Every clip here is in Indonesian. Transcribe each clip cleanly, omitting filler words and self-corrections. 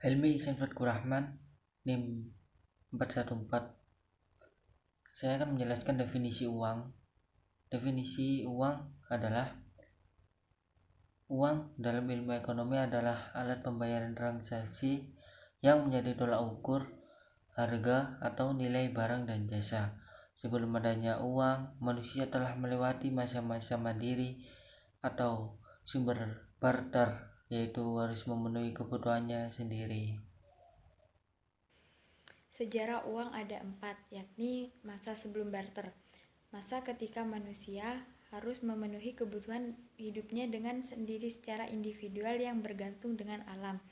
Helmi Sanford Rahman, NIM 414. Saya akan menjelaskan definisi uang. Definisi uang adalah uang dalam ilmu ekonomi adalah alat pembayaran transaksi yang menjadi tolak ukur harga atau nilai barang dan jasa. Sebelum adanya uang, manusia telah melewati masa-masa mandiri atau sumber barter, yaitu harus memenuhi kebutuhannya sendiri. Sejarah uang ada 4, yakni masa sebelum barter, masa ketika manusia harus memenuhi kebutuhan hidupnya dengan sendiri secara individual yang bergantung dengan alam.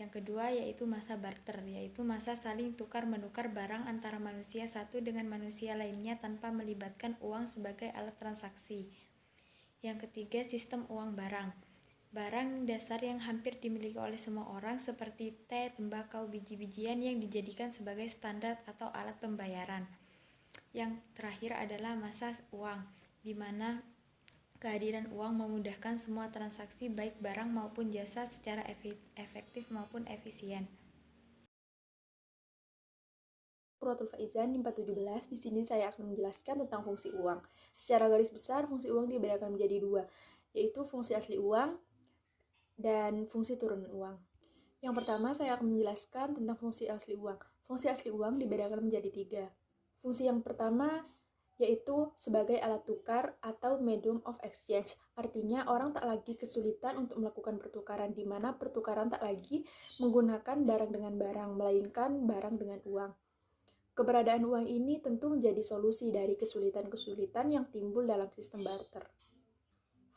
Yang kedua yaitu masa barter, yaitu masa saling tukar-menukar barang antara manusia satu dengan manusia lainnya tanpa melibatkan uang sebagai alat transaksi. Yang ketiga sistem uang barang. Barang dasar yang hampir dimiliki oleh semua orang seperti teh, tembakau, biji-bijian yang dijadikan sebagai standar atau alat pembayaran. Yang terakhir adalah masa uang, di mana kehadiran uang memudahkan semua transaksi baik barang maupun jasa secara efektif maupun efisien. Quratul Faizan 417. Di sini saya akan menjelaskan tentang fungsi uang. Secara garis besar, fungsi uang dibedakan menjadi dua, yaitu fungsi asli uang dan fungsi turunan uang. Yang pertama, saya akan menjelaskan tentang fungsi asli uang. Fungsi asli uang dibedakan menjadi tiga. Fungsi yang pertama yaitu sebagai alat tukar atau medium of exchange. Artinya orang tak lagi kesulitan untuk melakukan pertukaran, di mana pertukaran tak lagi menggunakan barang dengan barang, melainkan barang dengan uang. Keberadaan uang ini tentu menjadi solusi dari kesulitan-kesulitan yang timbul dalam sistem barter.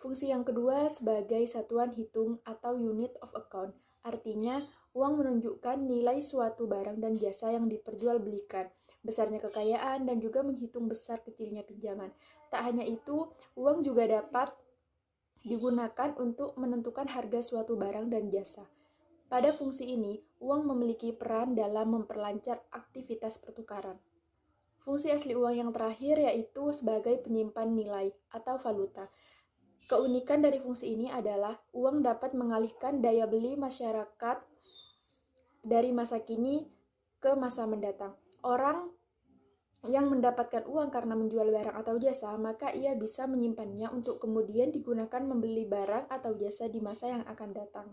Fungsi yang kedua sebagai satuan hitung atau unit of account. Artinya, uang menunjukkan nilai suatu barang dan jasa yang diperjualbelikan, besarnya kekayaan, dan juga menghitung besar kecilnya pinjaman. Tak hanya itu, uang juga dapat digunakan untuk menentukan harga suatu barang dan jasa. Pada fungsi ini, uang memiliki peran dalam memperlancar aktivitas pertukaran. Fungsi asli uang yang terakhir yaitu sebagai penyimpan nilai atau valuta. Keunikan dari fungsi ini adalah uang dapat mengalihkan daya beli masyarakat dari masa kini ke masa mendatang. Orang yang mendapatkan uang karena menjual barang atau jasa, maka ia bisa menyimpannya untuk kemudian digunakan membeli barang atau jasa di masa yang akan datang.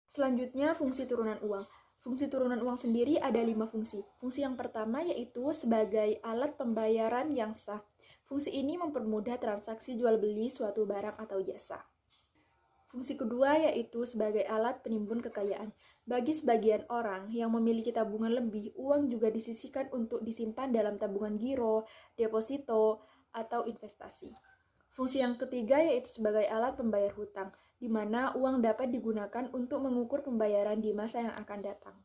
Selanjutnya, fungsi turunan uang. Fungsi turunan uang sendiri ada 5 fungsi. Fungsi yang pertama yaitu sebagai alat pembayaran yang sah. Fungsi ini mempermudah transaksi jual-beli suatu barang atau jasa. Fungsi kedua yaitu sebagai alat penimbun kekayaan. Bagi sebagian orang yang memiliki tabungan lebih, uang juga disisihkan untuk disimpan dalam tabungan giro, deposito, atau investasi. Fungsi yang ketiga yaitu sebagai alat pembayar hutang, di mana uang dapat digunakan untuk mengukur pembayaran di masa yang akan datang.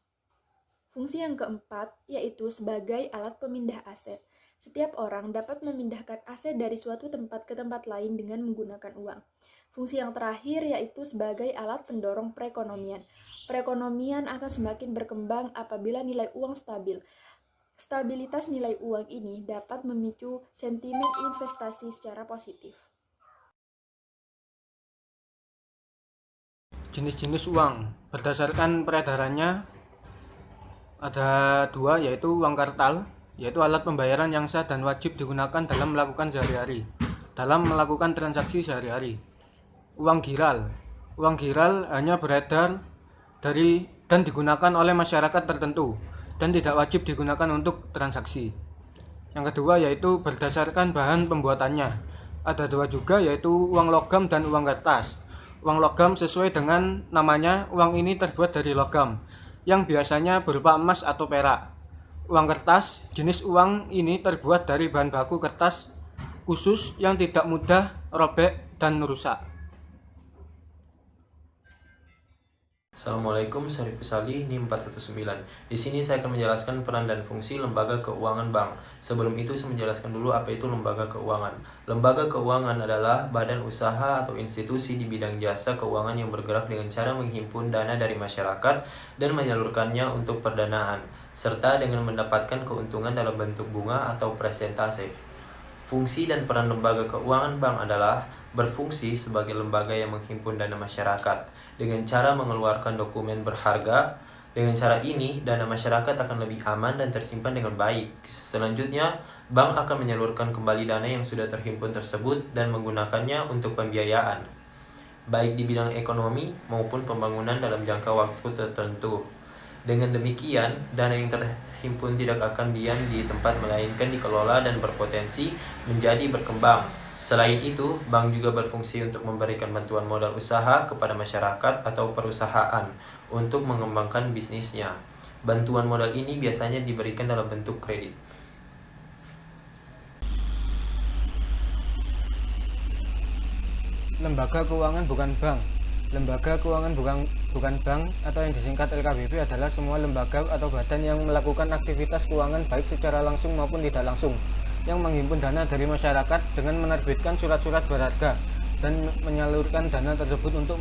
Fungsi yang keempat yaitu sebagai alat pemindah aset. Setiap orang dapat memindahkan aset dari suatu tempat ke tempat lain dengan menggunakan uang. Fungsi yang terakhir yaitu sebagai alat pendorong perekonomian. Perekonomian akan semakin berkembang apabila nilai uang stabil. Stabilitas nilai uang ini dapat memicu sentimen investasi secara positif. Jenis-jenis uang berdasarkan peredarannya ada dua, yaitu uang kartal, yaitu alat pembayaran yang sah dan wajib digunakan dalam melakukan transaksi sehari-hari. Uang giral hanya beredar dan digunakan oleh masyarakat tertentu dan tidak wajib digunakan untuk transaksi. Yang kedua yaitu berdasarkan bahan pembuatannya. Ada dua juga, yaitu uang logam dan uang kertas. Uang logam sesuai dengan namanya, uang ini terbuat dari logam yang biasanya berupa emas atau perak. Uang kertas, jenis uang ini terbuat dari bahan baku kertas khusus yang tidak mudah robek dan rusak. Assalamualaikum, saya Rifki Salih, NIM 419. Di sini saya akan menjelaskan peran dan fungsi lembaga keuangan bank. Sebelum itu saya menjelaskan dulu apa itu lembaga keuangan. Lembaga keuangan adalah badan usaha atau institusi di bidang jasa keuangan yang bergerak dengan cara menghimpun dana dari masyarakat dan menyalurkannya untuk perdanaan, serta dengan mendapatkan keuntungan dalam bentuk bunga atau persentase. Fungsi dan peran lembaga keuangan bank adalah berfungsi sebagai lembaga yang menghimpun dana masyarakat dengan cara mengeluarkan dokumen berharga. Dengan cara ini, dana masyarakat akan lebih aman dan tersimpan dengan baik. Selanjutnya, bank akan menyalurkan kembali dana yang sudah terhimpun tersebut dan menggunakannya untuk pembiayaan, baik di bidang ekonomi maupun pembangunan dalam jangka waktu tertentu. Dengan demikian, dana yang terhimpun tidak akan diam di tempat melainkan dikelola dan berpotensi menjadi berkembang. Selain itu, bank juga berfungsi untuk memberikan bantuan modal usaha kepada masyarakat atau perusahaan untuk mengembangkan bisnisnya. Bantuan modal ini biasanya diberikan dalam bentuk kredit. Lembaga keuangan bukan bank. Lembaga keuangan bukan bank atau yang disingkat LKBP adalah semua lembaga atau badan yang melakukan aktivitas keuangan baik secara langsung maupun tidak langsung, yang menghimpun dana dari masyarakat dengan menerbitkan surat-surat berharga dan menyalurkan dana tersebut untuk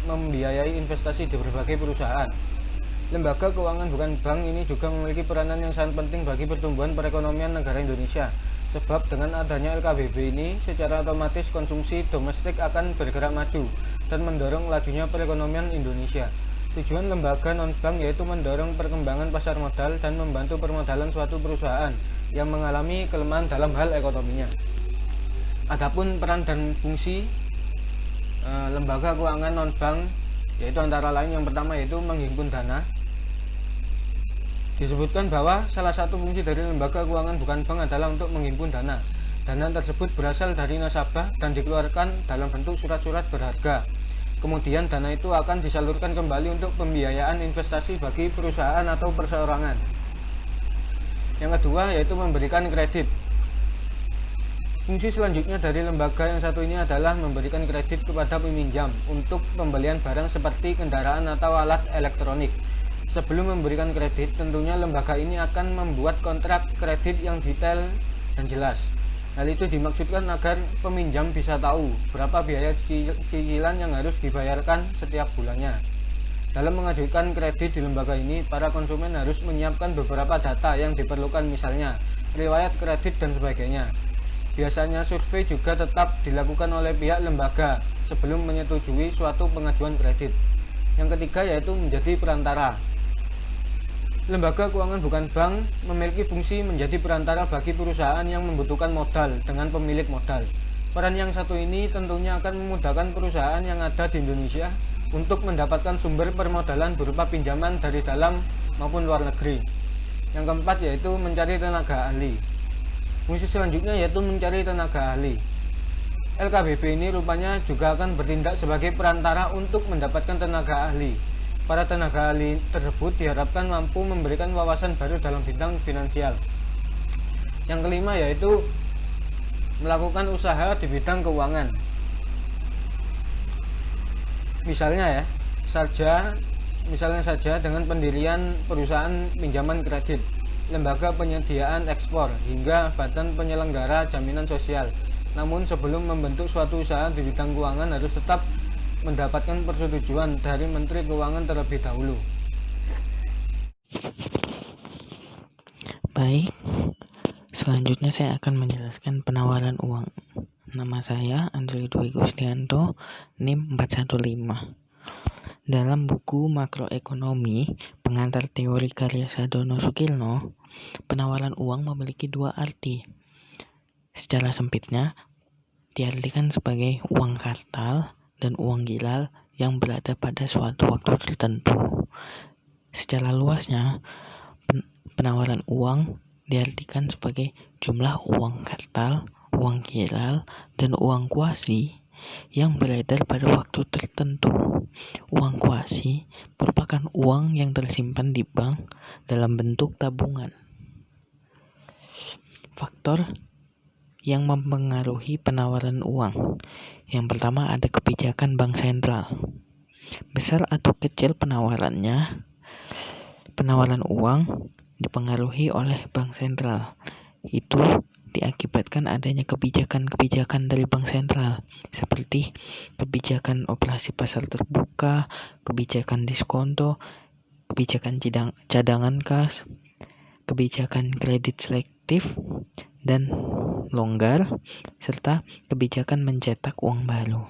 membiayai investasi di berbagai perusahaan. Lembaga keuangan bukan bank ini juga memiliki peranan yang sangat penting bagi pertumbuhan perekonomian negara Indonesia. Sebab dengan adanya LKBP ini, secara otomatis konsumsi domestik akan bergerak maju dan mendorong lajunya perekonomian Indonesia. Tujuan lembaga non-bank yaitu mendorong perkembangan pasar modal dan membantu permodalan suatu perusahaan yang mengalami kelemahan dalam hal ekonominya. Adapun peran dan fungsi lembaga keuangan non-bank yaitu antara lain yang pertama yaitu menghimpun dana. Disebutkan bahwa salah satu fungsi dari lembaga keuangan bukan bank adalah untuk menghimpun dana. Dana tersebut berasal dari nasabah dan dikeluarkan dalam bentuk surat-surat berharga. Kemudian dana itu akan disalurkan kembali untuk pembiayaan investasi bagi perusahaan atau perseorangan. Yang kedua yaitu memberikan kredit. Fungsi selanjutnya dari lembaga yang satu ini adalah memberikan kredit kepada peminjam untuk pembelian barang seperti kendaraan atau alat elektronik. Sebelum memberikan kredit, tentunya lembaga ini akan membuat kontrak kredit yang detail dan jelas. Hal itu dimaksudkan agar peminjam bisa tahu berapa biaya cicilan yang harus dibayarkan setiap bulannya. Dalam mengajukan kredit di lembaga ini, para konsumen harus menyiapkan beberapa data yang diperlukan, misalnya riwayat kredit dan sebagainya. Biasanya survei juga tetap dilakukan oleh pihak lembaga sebelum menyetujui suatu pengajuan kredit. Yang ketiga yaitu menjadi perantara. Lembaga keuangan bukan bank memiliki fungsi menjadi perantara bagi perusahaan yang membutuhkan modal dengan pemilik modal. Peran yang satu ini tentunya akan memudahkan perusahaan yang ada di Indonesia untuk mendapatkan sumber permodalan berupa pinjaman dari dalam maupun luar negeri. Yang keempat yaitu mencari tenaga ahli. Fungsi selanjutnya yaitu mencari tenaga ahli. LKBP ini rupanya juga akan bertindak sebagai perantara untuk mendapatkan tenaga ahli. Para tenaga ahli tersebut diharapkan mampu memberikan wawasan baru dalam bidang finansial. Yang kelima yaitu melakukan usaha di bidang keuangan. Misalnya saja dengan pendirian perusahaan pinjaman kredit, lembaga penyediaan ekspor, hingga badan penyelenggara jaminan sosial. Namun sebelum membentuk suatu usaha di bidang keuangan harus tetap mendapatkan persetujuan dari Menteri Keuangan terlebih dahulu. Baik, selanjutnya saya akan menjelaskan penawaran uang. Nama saya Andri Dwi Kusdianto, NIM 415. Dalam buku Makroekonomi, pengantar teori karya Sadono Sukilno, penawaran uang memiliki dua arti. Secara sempitnya, diartikan sebagai uang kartal dan uang gilal yang berada pada suatu waktu tertentu. Secara luasnya, penawaran uang diartikan sebagai jumlah uang kartal, uang gilal, dan uang kuasi yang beredar pada waktu tertentu. Uang kuasi merupakan uang yang tersimpan di bank dalam bentuk tabungan. Faktor yang mempengaruhi penawaran uang. Yang pertama ada kebijakan bank sentral. Besar atau kecil penawaran uang dipengaruhi oleh bank sentral. Itu diakibatkan adanya kebijakan-kebijakan dari bank sentral seperti kebijakan operasi pasar terbuka, kebijakan diskonto, kebijakan cadangan kas, kebijakan kredit selektif dan longgar, serta kebijakan mencetak uang baru.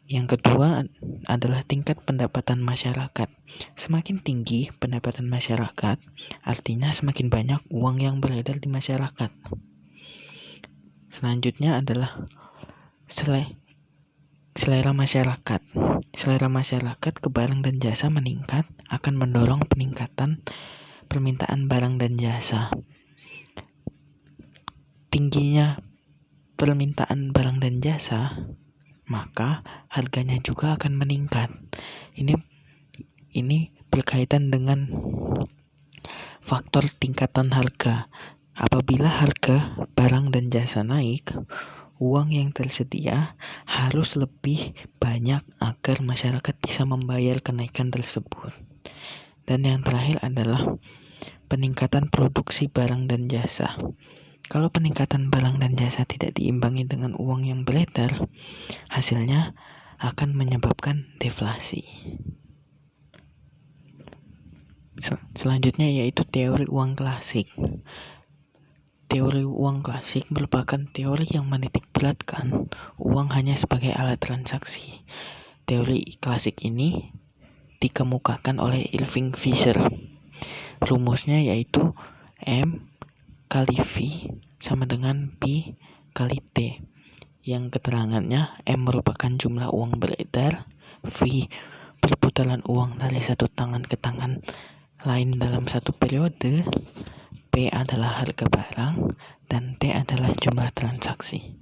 Yang kedua adalah tingkat pendapatan masyarakat. Semakin tinggi pendapatan masyarakat, artinya semakin banyak uang yang beredar di masyarakat. Selanjutnya adalah selera masyarakat. Selera masyarakat ke barang dan jasa meningkat akan mendorong peningkatan permintaan barang dan jasa. Tingginya permintaan barang dan jasa, maka harganya juga akan meningkat. Ini berkaitan dengan faktor tingkatan harga. Apabila harga barang dan jasa naik, uang yang tersedia harus lebih banyak agar masyarakat bisa membayar kenaikan tersebut. Dan yang terakhir adalah peningkatan produksi barang dan jasa. Kalau peningkatan barang dan jasa tidak diimbangi dengan uang yang beredar, hasilnya akan menyebabkan deflasi. Selanjutnya yaitu teori uang klasik. Teori uang klasik merupakan teori yang menitikberatkan uang hanya sebagai alat transaksi. Teori klasik ini dikemukakan oleh Irving Fisher. Rumusnya yaitu M kali V sama dengan P kali T, yang keterangannya M merupakan jumlah uang beredar, V perputaran uang dari satu tangan ke tangan lain dalam satu periode, P adalah harga barang, dan T adalah jumlah transaksi.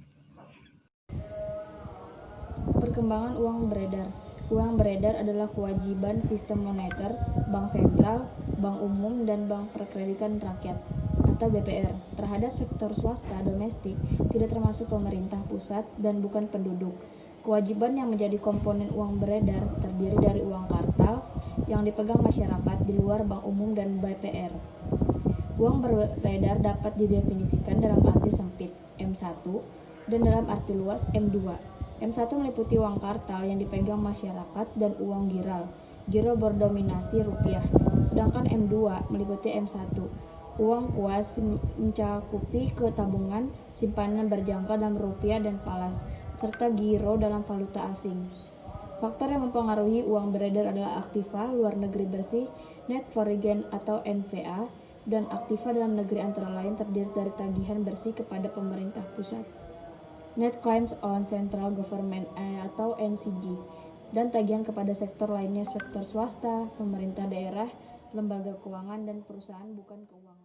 Perkembangan uang beredar. Uang beredar adalah kewajiban sistem moneter, bank sentral, bank umum, dan bank perkreditan rakyat atau BPR terhadap sektor swasta domestik, tidak termasuk pemerintah pusat dan bukan penduduk. Kewajiban yang menjadi komponen uang beredar terdiri dari uang kartal yang dipegang masyarakat di luar bank umum dan BPR. Uang beredar dapat didefinisikan dalam arti sempit M1 dan dalam arti luas M2. M1 meliputi uang kartal yang dipegang masyarakat dan uang giral. Giro berdominasi rupiah. Sedangkan M2 meliputi M1. Uang kuas mencakupi tabungan, simpanan berjangka dalam rupiah dan falas, serta giro dalam valuta asing. Faktor yang mempengaruhi uang beredar adalah aktiva luar negeri bersih, net foreign atau NFA, dan aktiva dalam negeri antara lain terdiri dari tagihan bersih kepada pemerintah pusat, net claims on central government atau NCG, dan tagihan kepada sektor lainnya, sektor swasta, pemerintah daerah, lembaga keuangan, dan perusahaan bukan keuangan.